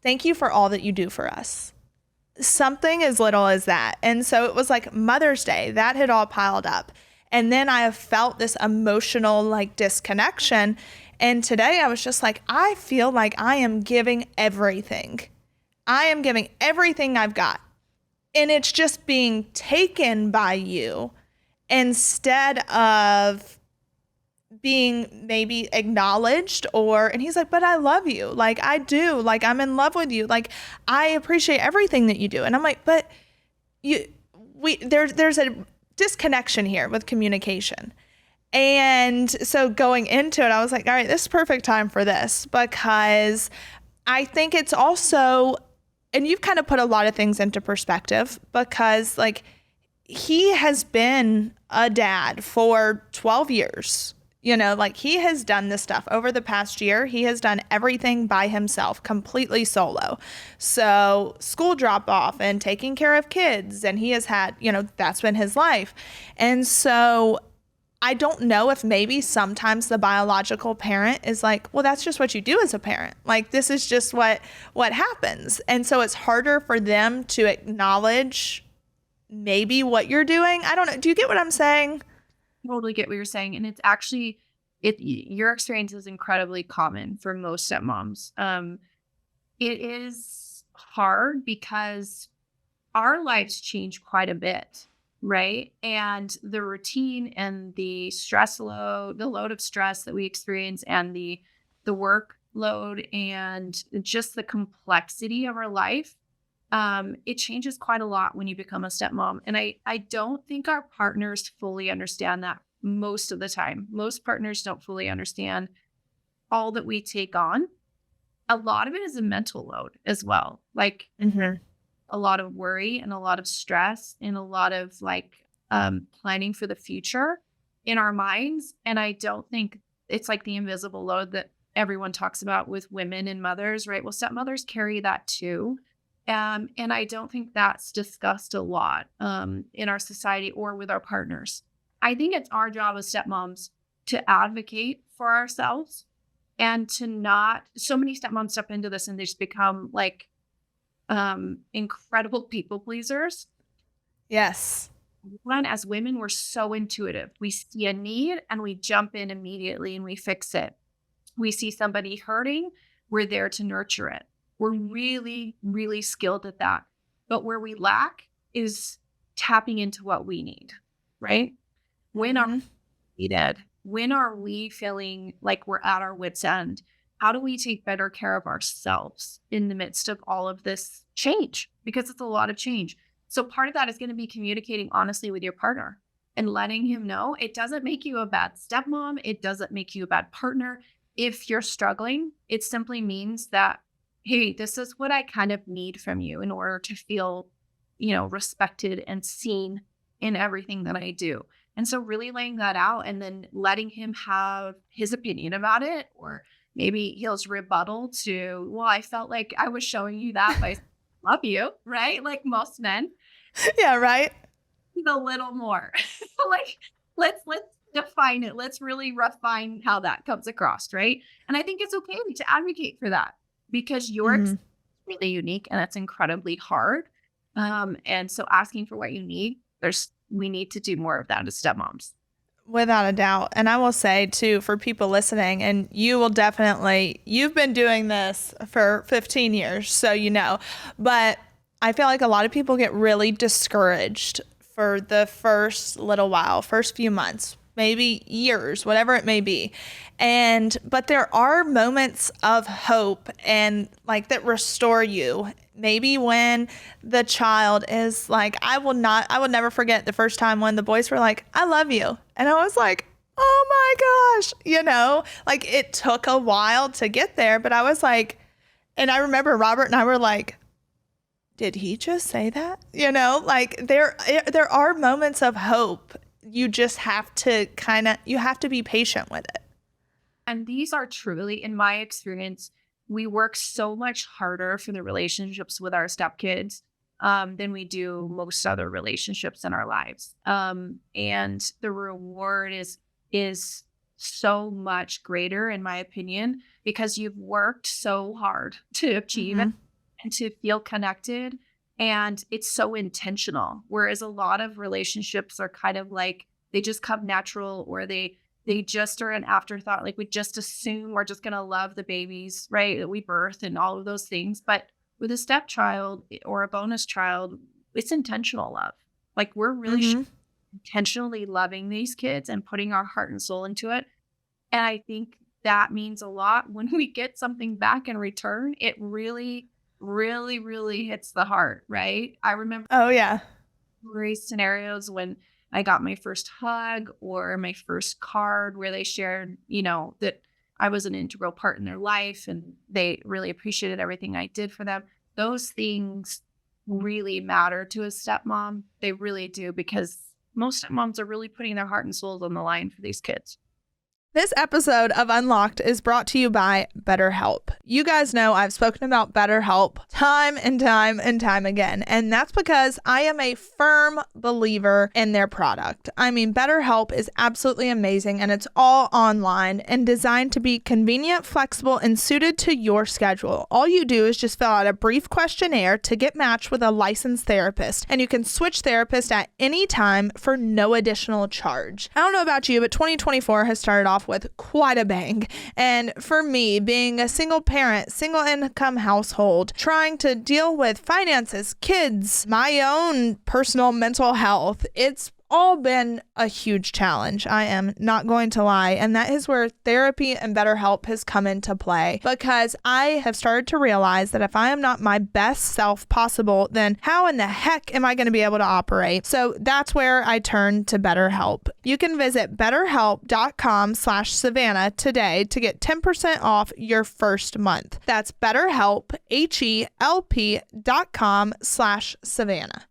thank you for all that you do for us. Something as little as that. And so it was like Mother's Day, that had all piled up. And then I have felt this emotional like disconnection. And today I was just like, I feel like I am giving everything. I am giving everything I've got. And it's just being taken by you instead of being maybe acknowledged and he's like, but I love you. Like I do, like I'm in love with you. Like I appreciate everything that you do. And I'm like, but there's a disconnection here with communication. And so going into it, I was like, all right, this is perfect time for this, because I think it's also, and you've kind of put a lot of things into perspective, because like he has been a dad for 12 years. Like he has done this stuff over the past year. He has done everything by himself, completely solo. So school drop off and taking care of kids. And he has had, that's been his life. And so I don't know if maybe sometimes the biological parent is like, well, that's just what you do as a parent. Like, this is just what happens. And so it's harder for them to acknowledge maybe what you're doing. I don't know. Do you get what I'm saying? Totally get what you're saying. And it's actually, your experience is incredibly common for most stepmoms. It is hard because our lives change quite a bit, right? And the routine and the the load of stress that we experience, and the workload and just the complexity of our life, it changes quite a lot when you become a stepmom. And I don't think our partners fully understand that most of the time. Most partners don't fully understand all that we take on. A lot of it is a mental load as well. Like a lot of worry and a lot of stress and a lot of like planning for the future in our minds. And I don't think it's like the invisible load that everyone talks about with women and mothers, right? Well, stepmothers carry that too. And I don't think that's discussed a lot in our society or with our partners. I think it's our job as stepmoms to advocate for ourselves and to not, so many stepmoms step into this and they just become like incredible people pleasers. Yes. One, as women, we're so intuitive. We see a need and we jump in immediately and we fix it. We see somebody hurting, we're there to nurture it. We're really, really skilled at that. But where we lack is tapping into what we need, right? When are we needed? When are we feeling like we're at our wits' end? How do we take better care of ourselves in the midst of all of this change? Because it's a lot of change. So part of that is going to be communicating honestly with your partner and letting him know it doesn't make you a bad stepmom. It doesn't make you a bad partner. If you're struggling, it simply means that, hey, this is what I kind of need from you in order to feel, respected and seen in everything that I do. And so really laying that out and then letting him have his opinion about it, or maybe he'll rebuttal to, well, I felt like I was showing you that by love you, right? Like most men. Yeah, right. A little more. Like, let's define it. Let's really refine how that comes across, right? And I think it's okay to advocate for that because your experience is really unique and it's incredibly hard. And so asking for what you need, we need to do more of that as stepmoms. Without a doubt. And I will say too, for people listening, and you've been doing this for 15 years, so but I feel like a lot of people get really discouraged for the first little while, first few months, maybe years, whatever it may be. But there are moments of hope and like that restore you. Maybe when the child is like, I will never forget the first time when the boys were like, I love you. And I was like, oh my gosh, like it took a while to get there, but I was like, and I remember Robert and I were like, did he just say that? Like there are moments of hope. You just have to you have to be patient with it. And these are truly, in my experience, we work so much harder for the relationships with our stepkids than we do most other relationships in our lives. And the reward is so much greater, in my opinion, because you've worked so hard to achieve it and to feel connected. And it's so intentional. Whereas a lot of relationships are kind of like, they just come natural, or they just are an afterthought. Like we just assume we're just going to love the babies, right, that we birth and all of those things. But with a stepchild or a bonus child, it's intentional love. Like we're really intentionally loving these kids and putting our heart and soul into it. And I think that means a lot. When we get something back in return, it really, really, really hits the heart, right? I remember scenarios when I got my first hug or my first card where they shared, that I was an integral part in their life and they really appreciated everything I did for them. Those things really matter to a stepmom. They really do, because most stepmoms are really putting their heart and souls on the line for these kids. This episode of Unlocked is brought to you by BetterHelp. You guys know I've spoken about BetterHelp time and time and time again, and that's because I am a firm believer in their product. I mean, BetterHelp is absolutely amazing, and it's all online and designed to be convenient, flexible, and suited to your schedule. All you do is just fill out a brief questionnaire to get matched with a licensed therapist, and you can switch therapists at any time for no additional charge. I don't know about you, but 2024 has started off with quite a bang. And for me, being a single parent, single income household, trying to deal with finances, kids, my own personal mental health, it's all been a huge challenge. I am not going to lie. And that is where therapy and BetterHelp has come into play, because I have started to realize that if I am not my best self possible, then how in the heck am I going to be able to operate? So that's where I turn to BetterHelp. You can visit betterhelp.com/Savannah today to get 10% off your first month. That's BetterHelp, HELP.com/Savannah.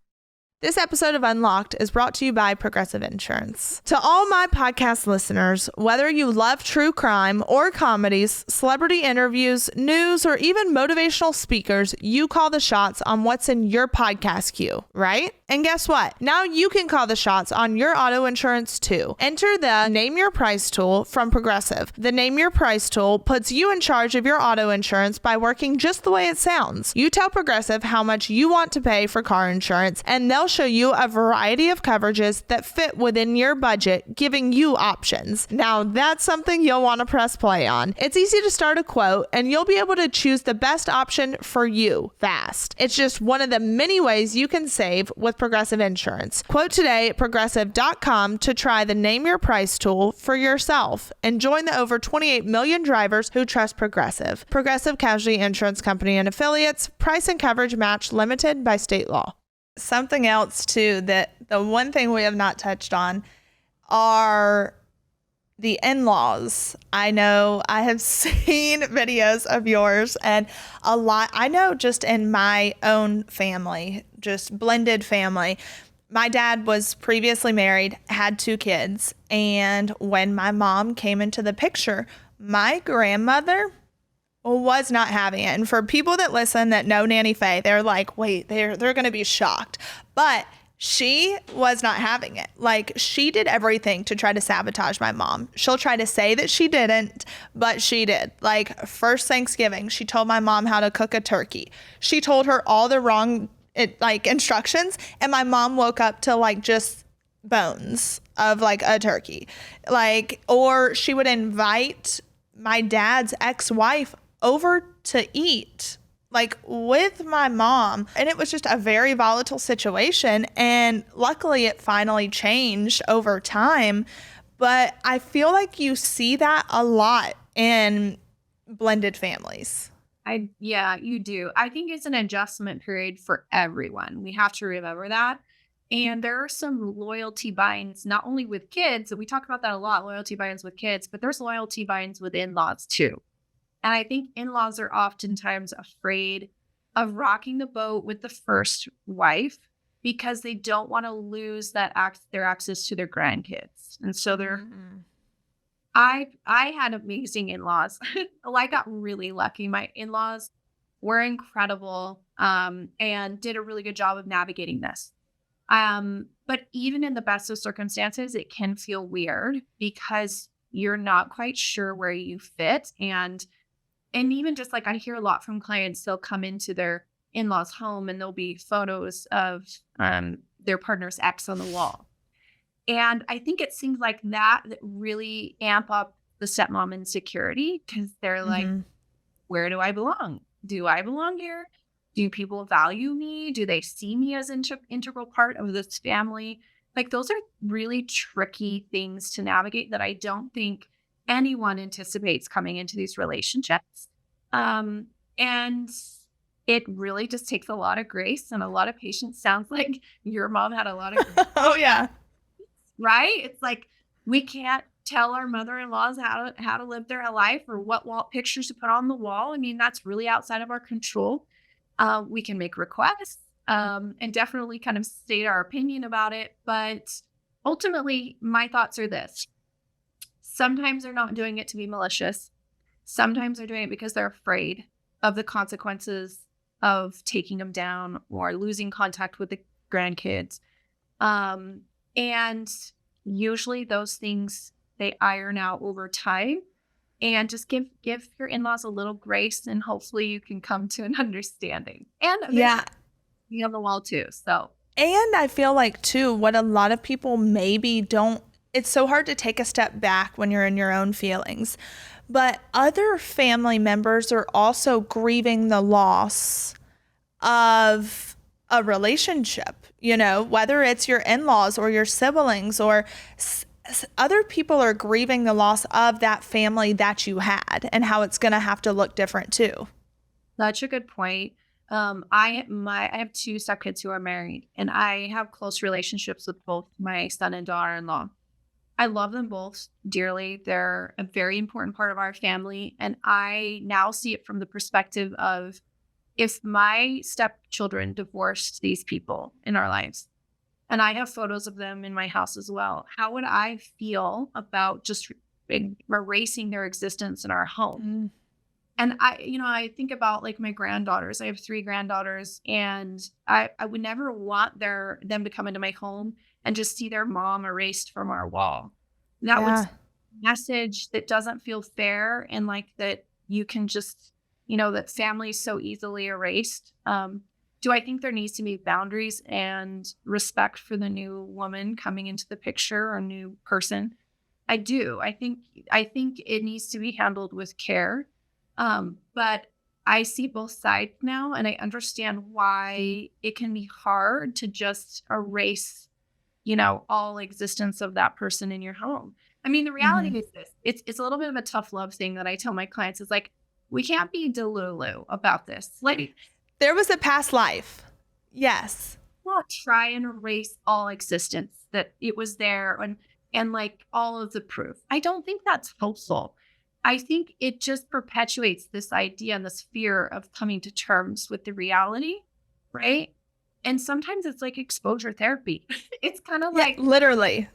This episode of Unlocked is brought to you by Progressive Insurance. To all my podcast listeners, whether you love true crime or comedies, celebrity interviews, news, or even motivational speakers, you call the shots on what's in your podcast queue, right? And guess what? Now you can call the shots on your auto insurance too. Enter the Name Your Price tool from Progressive. The Name Your Price tool puts you in charge of your auto insurance by working just the way it sounds. You tell Progressive how much you want to pay for car insurance, and they'll show you a variety of coverages that fit within your budget, giving you options. Now that's something you'll want to press play on. It's easy to start a quote, and you'll be able to choose the best option for you fast. It's just one of the many ways you can save with Progressive Insurance. Quote today at progressive.com to try the Name Your Price tool for yourself and join the over 28 million drivers who trust Progressive. Progressive Casualty Insurance Company and Affiliates. Price and coverage match limited by state law. Something else too, that the one thing we have not touched on are the in-laws. I know I have seen videos of yours and a lot. I know just in my own family, just blended family, my dad was previously married, had 2 kids. And when my mom came into the picture, my grandmother was not having it. And for people that listen that know Nanny Faye, they're like, wait, they're going to be shocked. But she was not having it. Like, she did everything to try to sabotage my mom. She'll try to say that she didn't, but she did. Like, first Thanksgiving, she told my mom how to cook a turkey. She told her all the wrong instructions, and my mom woke up to like just bones of like a turkey. Like, or she would invite my dad's ex-wife over to eat like with my mom, and it was just a very volatile situation, and luckily it finally changed over time. But I feel like you see that a lot in blended families. Yeah, you do. I think it's an adjustment period for everyone. We have to remember that. And there are some loyalty binds, not only with kids, we talk about that a lot, loyalty binds with kids, but there's loyalty binds with in-laws too. And I think in-laws are oftentimes afraid of rocking the boat with the first wife because they don't want to lose their access to their grandkids. And so I had amazing in-laws. I got really lucky. My in-laws were incredible, and did a really good job of navigating this. But even in the best of circumstances, it can feel weird because you're not quite sure where you fit. And even just like I hear a lot from clients, they'll come into their in-laws home and there'll be photos of their partner's ex on the wall. And I think it seems like that really amp up the stepmom insecurity because they're like, where do I belong? Do I belong here? Do people value me? Do they see me as an integral part of this family? Like, those are really tricky things to navigate that I don't think anyone anticipates coming into these relationships. And it really just takes a lot of grace and a lot of patience. Sounds like your mom had a lot of grace. Oh, yeah. Right? It's like we can't tell our mother-in-laws how to live their life or what wall pictures to put on the wall. I mean, that's really outside of our control. We can make requests and definitely kind of state our opinion about it. But ultimately, my thoughts are this. Sometimes they're not doing it to be malicious. Sometimes they're doing it because they're afraid of the consequences of taking them down or losing contact with the grandkids. And usually those things, they iron out over time. And just give your in-laws a little grace, and hopefully you can come to an understanding. And Yeah. you have the wall too. So, And I feel like too, what a lot of people maybe don't, it's so hard to take a step back when you're in your own feelings. But other family members are also grieving the loss of a relationship, whether it's your in-laws or your siblings or other people are grieving the loss of that family that you had and how it's going to have to look different too. That's a good point. I have 2 stepkids who are married, and I have close relationships with both my son and daughter-in-law. I love them both dearly. They're a very important part of our family. And I now see it from the perspective of, if my stepchildren divorced these people in our lives, and I have photos of them in my house as well, how would I feel about just erasing their existence in our home? And I think about like my granddaughters. I have 3 granddaughters, and I would never want them to come into my home and just see their mom erased from our wall. That would send a message that doesn't feel fair, and like that you can just, that family is so easily erased. Do I think there needs to be boundaries and respect for the new woman coming into the picture or new person? I do. I think it needs to be handled with care. But I see both sides now, and I understand why it can be hard to just erase, all existence of that person in your home. I mean, the reality is this, it's a little bit of a tough love thing that I tell my clients is like, we can't be delulu about this. Like, there was a past life. Yes. Not try and erase all existence, that it was there. And and like all of the proof. I don't think that's helpful. I think it just perpetuates this idea and this fear of coming to terms with the reality, right? And sometimes it's like exposure therapy. It's kind of Yeah, like, literally.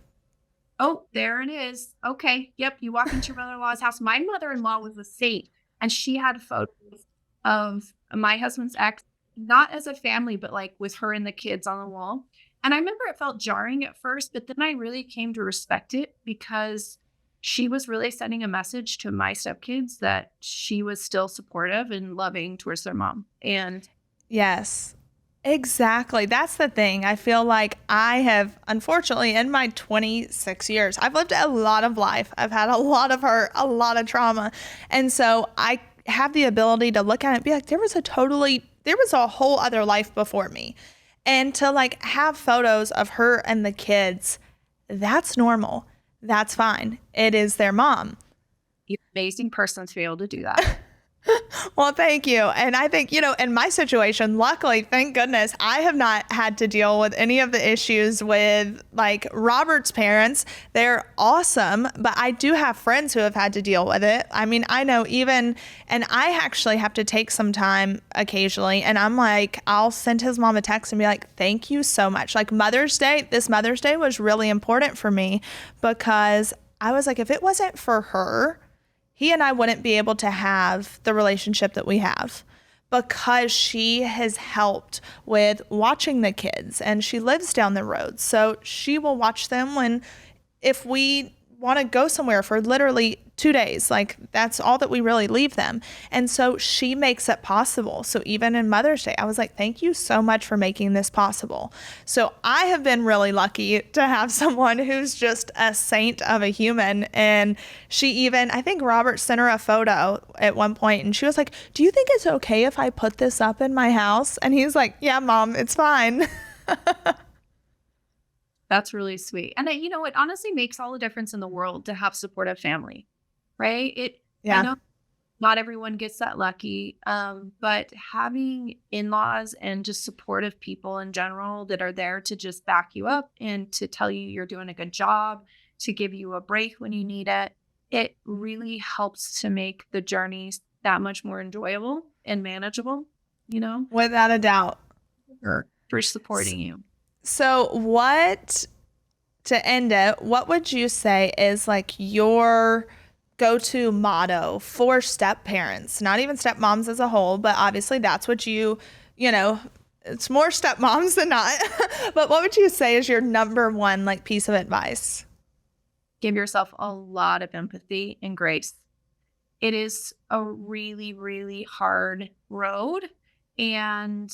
oh, there it is. Okay. Yep. You walk into your mother-in-law's house. My mother-in-law was a saint, and she had photos of my husband's ex, not as a family, but like with her and the kids on the wall. And I remember it felt jarring at first, but then I really came to respect it because she was really sending a message to my stepkids that she was still supportive and loving towards their mom. And Yes, exactly. That's the thing. I feel like I have, unfortunately, in my 26 years, I've lived a lot of life. I've had a lot of hurt, a lot of trauma. And so I have the ability to look at it and be like, there was a whole other life before me. And to like have photos of her and the kids, that's normal. That's fine. It is their mom. you're an amazing person to be able to do that. Well, thank you. And I think, in my situation, luckily, thank goodness, I have not had to deal with any of the issues with like Robert's parents. They're awesome, but I do have friends who have had to deal with it. I mean, I know and I actually have to take some time occasionally, and I'm like, I'll send his mom a text and be like, thank you so much. Like this Mother's Day was really important for me because I was like, if it wasn't for her, he and I wouldn't be able to have the relationship that we have because she has helped with watching the kids and she lives down the road. So she will watch them if we want to go somewhere for literally 2 days, like that's all that we really leave them. And so she makes it possible. So even in Mother's Day, I was like, thank you so much for making this possible. So I have been really lucky to have someone who's just a saint of a human. And I think Robert sent her a photo at one point and she was like, do you think it's okay if I put this up in my house? And he's like, yeah, Mom, it's fine. That's really sweet. And it honestly makes all the difference in the world to have supportive family, right? Yeah. I know not everyone gets that lucky, but having in-laws and just supportive people in general that are there to just back you up and to tell you you're doing a good job, to give you a break when you need it, it really helps to make the journeys that much more enjoyable and manageable, Without a doubt. for supporting you. So to end it, what would you say is like your go-to motto for step parents, not even stepmoms as a whole, but obviously that's what it's more stepmoms than not. But what would you say is your number one like piece of advice? Give yourself a lot of empathy and grace. It is a really, really hard road, and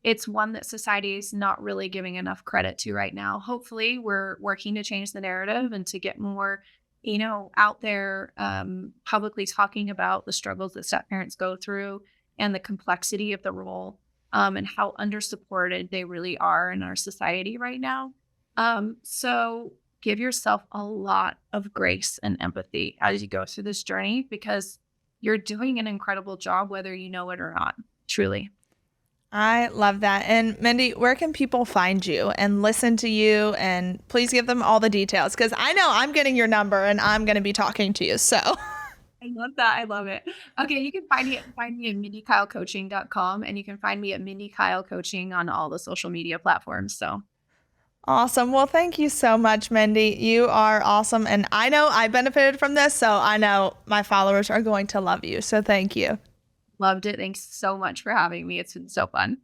it's one that society is not really giving enough credit to right now. Hopefully, we're working to change the narrative and to get more, out there publicly talking about the struggles that step parents go through and the complexity of the role and how undersupported they really are in our society right now. So give yourself a lot of grace and empathy as you go through this journey because you're doing an incredible job, whether you know it or not, truly. I love that. And Mindy, where can people find you and listen to you? And please give them all the details because I know I'm getting your number and I'm going to be talking to you. So I love that. I love it. Okay, you can find me at mindykylecoaching.com and you can find me at Mindy Kyle Coaching on all the social media platforms. So awesome. Well, thank you so much, Mindy. You are awesome. And I know I benefited from this, so I know my followers are going to love you. So thank you. loved it. Thanks so much for having me. It's been so fun.